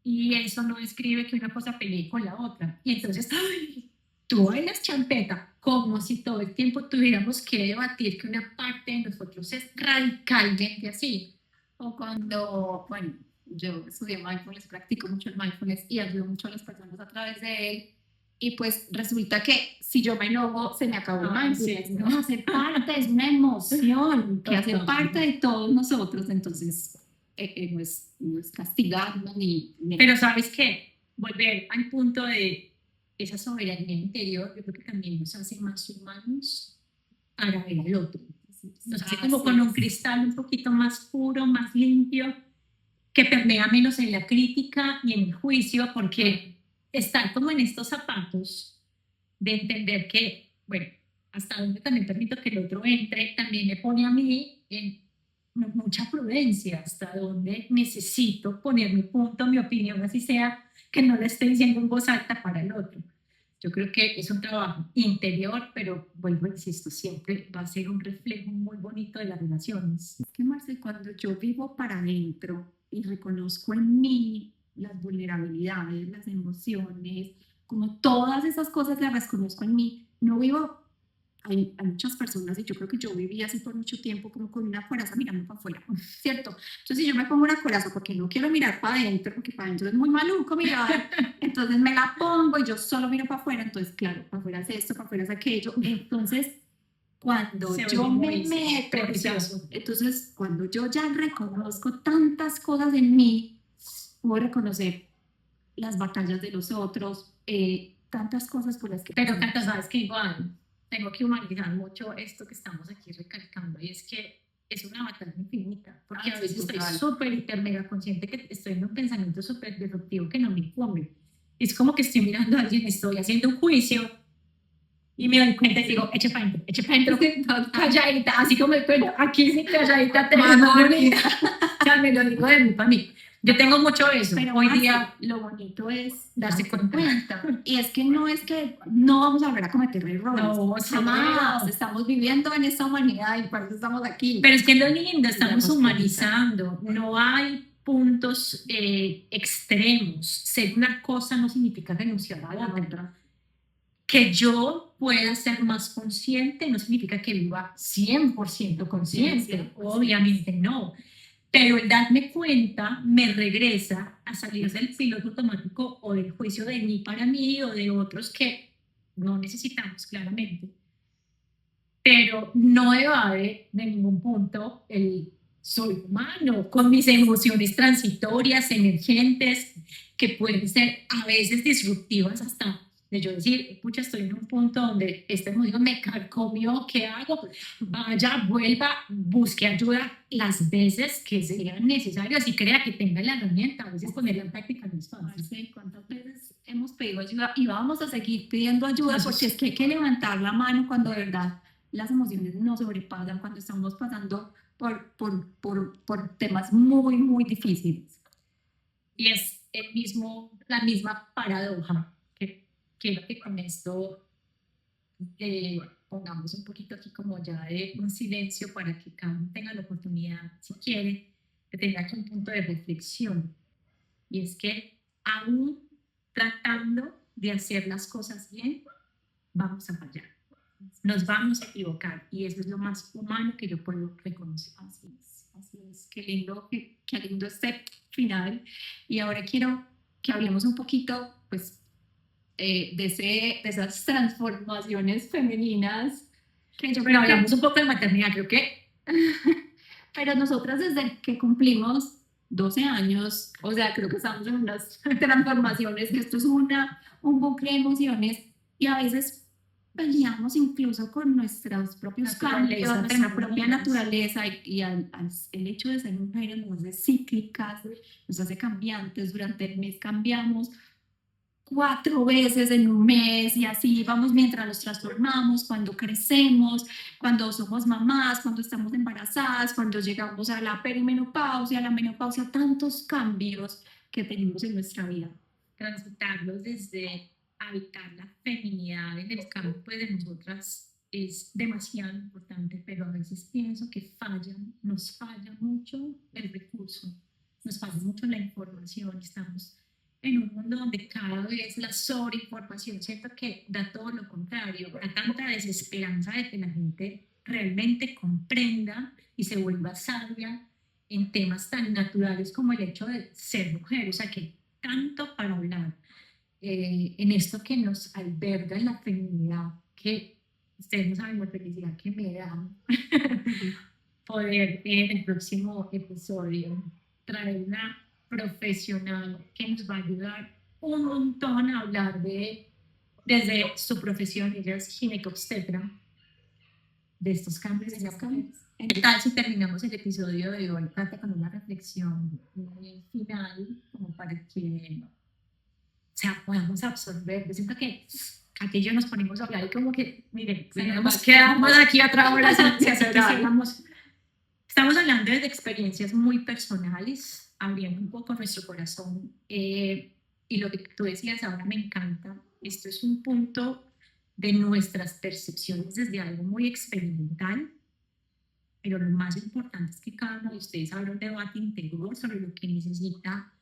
y eso no describe que una cosa pelee con la otra. Y entonces, ¡ay! Tú bailas champeta como si todo el tiempo tuviéramos que debatir que una parte de nosotros es radicalmente así. O cuando, bueno, yo estudié mindfulness, practico mucho el mindfulness y ayudo mucho a las personas a través de él. Y pues resulta que si yo me enojo, se me acabó el mindfulness. Sí, no, hace parte, es una emoción que hace parte de todos nosotros. Entonces, no es castigarnos ni. Pero ¿sabes qué? Volver al punto de esa soberanía interior, yo creo que también nos hace más humanos para ver al otro. Nos hace como con un cristal un poquito más puro, más limpio, que permea menos en la crítica y en el juicio, porque estar como en estos zapatos de entender que, bueno, hasta donde también permito que el otro entre, también me pone a mí en mucha prudencia, hasta donde necesito poner mi punto, mi opinión, así sea que no le esté diciendo en voz alta para el otro. Yo creo que es un trabajo interior, pero vuelvo, insisto, siempre va a ser un reflejo muy bonito de las relaciones. Es que, Marcel, cuando yo vivo para adentro y reconozco en mí las vulnerabilidades, las emociones, como todas esas cosas las reconozco en mí, no vivo. Hay muchas personas, y yo creo que yo viví así por mucho tiempo, como con una coraza mirando para afuera, ¿cierto? Entonces, si yo me pongo una coraza porque no quiero mirar para adentro, porque para adentro es muy maluco mirar, entonces me la pongo y yo solo miro para afuera, entonces, claro, para afuera es esto, para afuera es aquello. Entonces, cuando yo me meto, entonces, cuando yo ya reconozco tantas cosas en mí, puedo reconocer las batallas de los otros, tantas cosas por las que... Pero, Cata, sabes que igual tengo que humanizar mucho esto que estamos aquí recalcando, y es que es una batalla infinita, porque a veces estoy súper, hiper, mega consciente que estoy en un pensamiento súper disruptivo que no me come. Es como que estoy mirando a alguien, estoy haciendo un juicio y me doy cuenta y digo, eche para adentro, calladita, así como el pelo, aquí sí, calladita, te mano bonita. O sea, me lo digo de mí para mí. Yo tengo mucho eso. Pero hoy día lo bonito es darse cuenta. Y es que no vamos a volver a cometer errores. No, jamás. Estamos viviendo en esta humanidad y por eso estamos aquí. Pero es que es lo lindo, estamos humanizando. No hay puntos extremos. Ser una cosa no significa renunciar a la otra. Que yo pueda ser más consciente no significa que viva 100% consciente. Sí, obviamente no. Pero el darme cuenta me regresa a salir del piloto automático o del juicio de mí para mí o de otros que no necesitamos claramente. Pero no evade de ningún punto el soy humano, con mis emociones transitorias, emergentes, que pueden ser a veces disruptivas hasta De yo decir, pucha, estoy en un punto donde esta emoción me carcomió, ¿qué hago? Vaya, vuelva, busque ayuda las veces que sean necesarias y crea que tenga la herramienta. A veces ponerla en práctica no es fácil. Marce, ¿cuántas veces hemos pedido ayuda y vamos a seguir pidiendo ayuda? Porque es que hay que levantar la mano cuando de verdad las emociones nos sobrepasan, cuando estamos pasando por temas muy, muy difíciles. Y es la misma paradoja que quiero que con esto pongamos un poquito aquí como ya de un silencio para que cada uno tenga la oportunidad, si quiere, de tener aquí un punto de reflexión. Y es que aún tratando de hacer las cosas bien, vamos a fallar. Nos vamos a equivocar y eso es lo más humano que yo puedo reconocer. Así es, así es. Qué lindo este final. Y ahora quiero que hablemos un poquito, pues, de esas transformaciones femeninas. Que yo Pero creo que- hablamos un poco de maternidad, creo que pero nosotras desde que cumplimos 12 años, o sea, creo que estamos en unas transformaciones, que esto es un bucle de emociones y a veces peleamos incluso con nuestros propios Naturaleza, cambios, nuestra somos propia mujeres. naturaleza y el hecho de ser mujeres nos hace cíclicas, nos hace cambiantes, durante el mes cambiamos 4 veces en un mes y así vamos mientras nos transformamos, cuando crecemos, cuando somos mamás, cuando estamos embarazadas, cuando llegamos a la perimenopausia, a la menopausia, tantos cambios que tenemos en nuestra vida. transitarlos desde habitar la feminidad en el campo pues, de nosotras es demasiado importante, pero a veces pienso que nos falla mucho el recurso, nos falla mucho la información, estamos en un mundo donde cada vez la sobreinformación siento que da todo lo contrario, da tanta desesperanza de que la gente realmente comprenda y se vuelva sabia en temas tan naturales como el hecho de ser mujer, o sea que tanto para hablar en esto que nos alberga en la feminidad, que ustedes no saben la felicidad que me da poder en el próximo episodio traer una profesional que nos va a ayudar un montón a hablar desde su profesión, ella es ginecobstetra, de estos cambios en las mujeres. ¿Qué tal si terminamos el episodio de hoy, Katia, con una reflexión final, como para que podamos absorber? Yo siento que Katia y yo nos ponemos a hablar y como que, miren, nos quedamos aquí otra hora si quisiéramos. Estamos hablando de experiencias muy personales, abriendo un poco nuestro corazón. Y lo que tú decías ahora me encanta. Esto es un punto de nuestras percepciones desde algo muy experimental, pero lo más importante es que cada uno de ustedes abra un debate interior sobre lo que necesita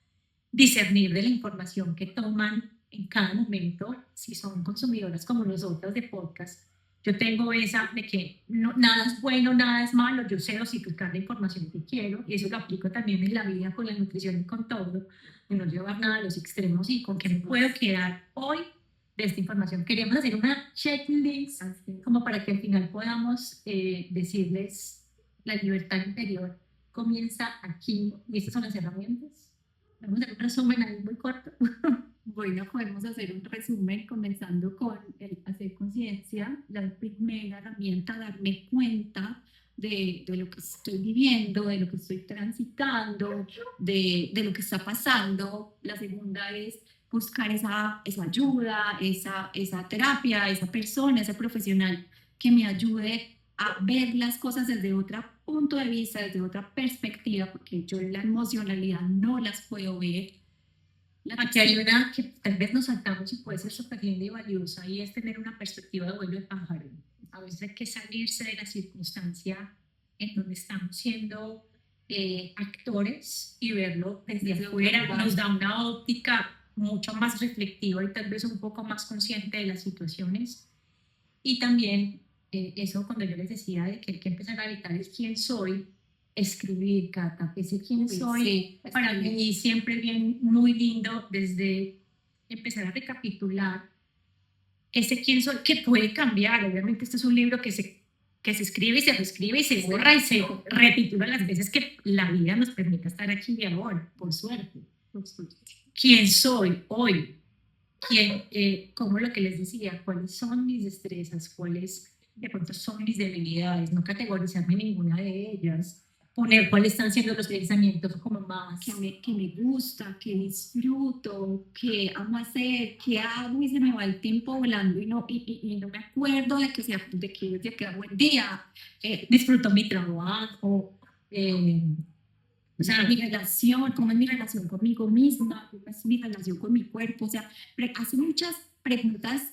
discernir de la información que toman en cada momento, si son consumidoras como nosotras de podcast. Yo tengo esa de que nada es bueno, nada es malo, yo sé dosificar la información que quiero y eso lo aplico también en la vida con la nutrición y con todo, de no llevar nada a los extremos y con qué me puedo quedar hoy de esta información. Queremos hacer una checklist como para que al final podamos decirles la libertad interior comienza aquí y estas son las herramientas. Vamos a hacer un resumen ahí muy corto. Bueno, podemos hacer un resumen comenzando con el hacer conciencia, la primera herramienta, darme cuenta de lo que estoy viviendo, de lo que estoy transitando, de lo que está pasando. La segunda es buscar esa ayuda, esa terapia, esa persona, ese profesional que me ayude a ver las cosas desde otro punto de vista, desde otra perspectiva, porque yo en la emocionalidad no las puedo ver. Aquí hay una que tal vez nos saltamos y puede ser súper linda y valiosa y es tener una perspectiva de vuelo de pájaro. A veces hay que salirse de la circunstancia en donde estamos siendo actores y verlo desde afuera. Nos da una óptica mucho más reflectiva y tal vez un poco más consciente de las situaciones. Y también eso cuando yo les decía de que hay que empezar a habitar es quién soy, escribir, Cata, ese quién soy, sí, para mí siempre bien muy lindo desde empezar a recapitular ese quién soy, que puede cambiar. Obviamente este es un libro que se escribe y se reescribe y se borra y se retitula las veces que la vida nos permita estar aquí y ahora, por suerte. ¿Quién soy hoy? como lo que les decía, cuáles son mis destrezas, cuáles de pronto son mis debilidades, no categorizarme ninguna de ellas, poner cuáles están siendo los pensamientos como más. Que me gusta, que disfruto, que amo hacer, que hago y se me va el tiempo volando y no me acuerdo de que queda buen día. Disfruto mi trabajo, O sea, mi relación, cómo es mi relación conmigo misma, cómo es mi relación con mi cuerpo. O sea, hace muchas preguntas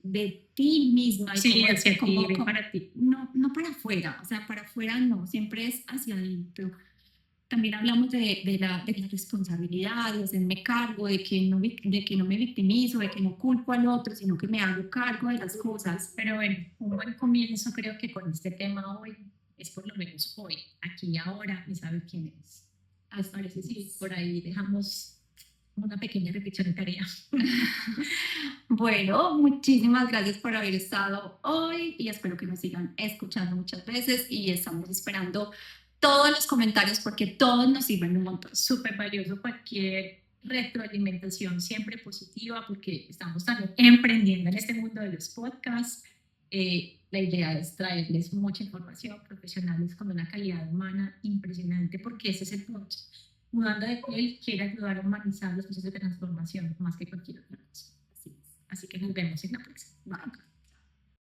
de ti misma. Y sí, cómo- hacia cómo- ti, cómo- para ti. no para afuera, o sea, para afuera no, siempre es hacia adentro. También hablamos de la responsabilidad, de hacerme cargo, de que no me victimizo, de que no culpo al otro, sino que me hago cargo de las cosas. Pero bueno, un buen comienzo creo que con este tema hoy es por lo menos hoy, aquí y ahora, y saber quién es. Parece sí, por ahí dejamos una pequeña reflexión de tarea. Bueno, muchísimas gracias por haber estado hoy y espero que nos sigan escuchando muchas veces y estamos esperando todos los comentarios porque todos nos sirven un montón. Súper valioso cualquier retroalimentación, siempre positiva, porque estamos también emprendiendo en este mundo de los podcasts. La idea es traerles mucha información, profesionales con una calidad humana impresionante, porque ese es el punto. Mudando de piel quiere ayudar a humanizar los procesos de transformación más que cualquier otra cosa. Así que nos vemos en la próxima. Bye.